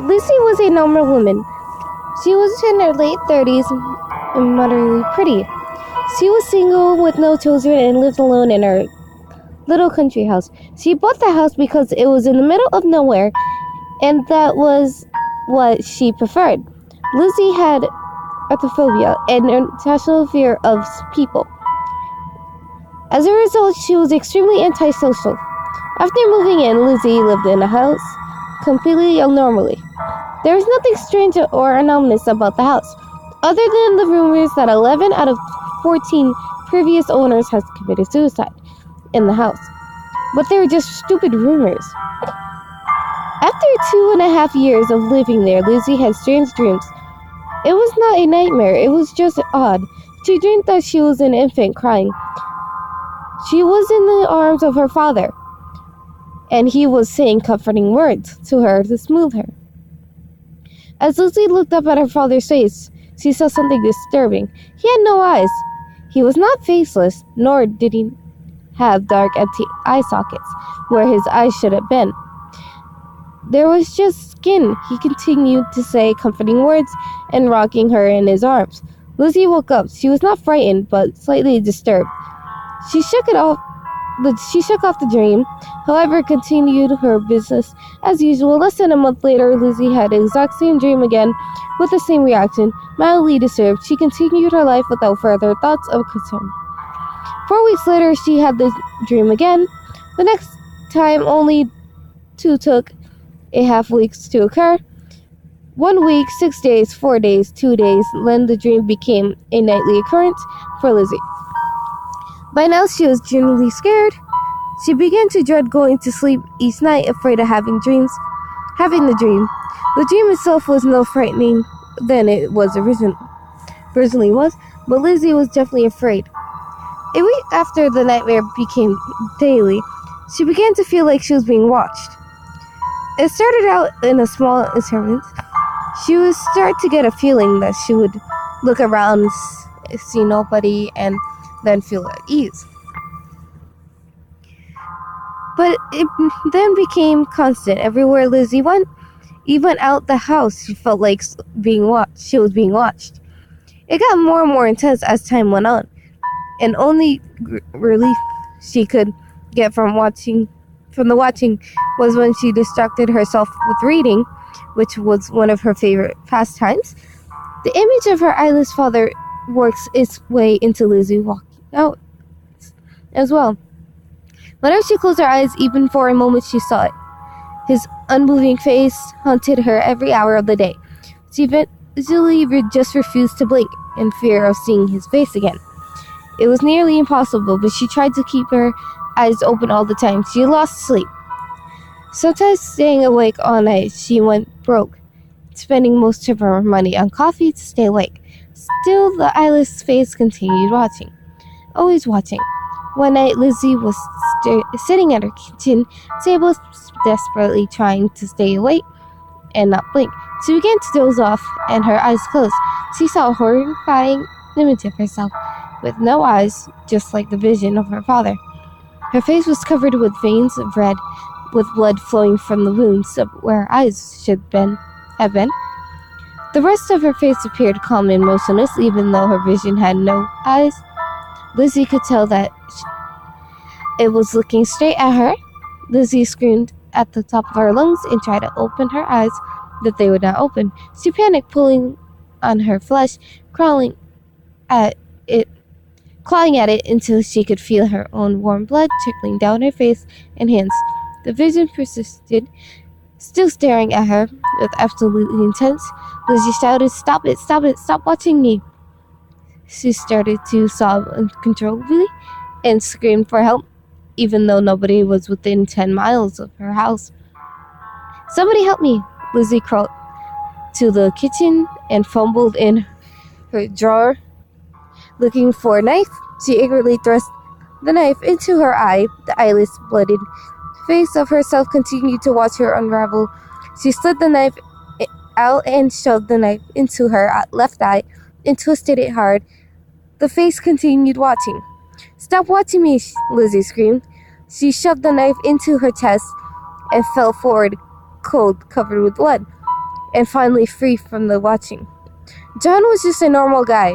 Lucy was a normal woman. She was in her late 30s and moderately pretty. She was single with no children and lived alone in her little country house. She bought the house because it was in the middle of nowhere, and that was what she preferred. Lucy had arthrophobia, an irrational fear of people. As a result, she was extremely antisocial. After moving in, Lizzie lived in a house completely normally. There was nothing strange or anomalous about the house, other than the rumors that 11 out of 14 previous owners had committed suicide in the house. But they were just stupid rumors. After 2.5 years of living there, Lizzie had strange dreams. It was not a nightmare, it was just odd. She dreamed that she was an infant crying. She was in the arms of her father, and he was saying comforting words to her to soothe her. As Lizzie looked up at her father's face, she saw something disturbing. He had no eyes. He was not faceless, nor did he have dark, empty eye sockets where his eyes should have been. There was just skin. He continued to say comforting words and rocking her in his arms. Lizzie woke up. She was not frightened, but slightly disturbed. She shook off the dream, however, continued her business as usual. Less than a month later, Lizzie had the exact same dream again, with the same reaction. Mildly disturbed, she continued her life without further thoughts of concern. 4 weeks later, she had the dream again. The next time only took a half weeks to occur. 1 week, 6 days, 4 days, 2 days, then the dream became a nightly occurrence for Lizzie. By now, she was genuinely scared. She began to dread going to sleep each night, afraid of having the dream. The dream itself was no frightening than it was originally was, but Lizzie was definitely afraid. A week after the nightmare became daily, she began to feel like she was being watched. It started out in a small increment. She would start to get a feeling that she would look around, see nobody, and then feel at ease. But it then became constant. Everywhere Lizzie went, even out the house, she felt like she was being watched. It got more and more intense as time went on, and only relief she could get from the watching was when she distracted herself with reading, which was one of her favorite pastimes. The image of her eyeless father works its way into Lizzie walking out as well. Whenever she closed her eyes, even for a moment, she saw it. His unmoving face haunted her every hour of the day. She eventually just refused to blink in fear of seeing his face again. It was nearly impossible, but she tried to keep her eyes open all the time. She lost sleep. Sometimes staying awake all night, she went broke, spending most of her money on coffee to stay awake. Still, the eyeless face continued watching. Always watching. One night, Lizzie was sitting at her kitchen table, desperately trying to stay awake and not blink. She began to doze off, and her eyes closed. She saw a horrifying image of herself, with no eyes, just like the vision of her father. Her face was covered with veins of red, with blood flowing from the wounds where her eyes should have been. The rest of her face appeared calm and motionless, even though her vision had no eyes. Lizzie could tell that it was looking straight at her. Lizzie screamed at the top of her lungs and tried to open her eyes, but they would not open. She panicked, pulling on her flesh, clawing at it until she could feel her own warm blood trickling down her face and hands. The vision persisted, still staring at her with absolutely intense. Lizzie shouted, "Stop it, stop it, stop watching me." She started to sob uncontrollably and screamed for help, even though nobody was within 10 miles of her house. "Somebody help me!" Lizzie crawled to the kitchen and fumbled in her drawer, looking for a knife. She eagerly thrust the knife into her eye. The eyeless, blooded face of herself continued to watch her unravel. She slid the knife out and shoved the knife into her left eye and twisted it hard. The face continued watching. "Stop watching me," Lizzie screamed. She shoved the knife into her chest and fell forward, cold, covered with blood. and finally free from the watching. John was just a normal guy.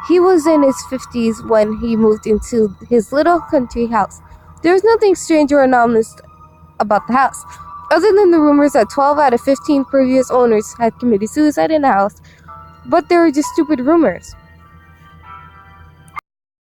He was in his 50s when he moved into his little country house. There was nothing strange or anomalous about the house, other than the rumors that 12 out of 15 previous owners had committed suicide in the house, but they were just stupid rumors.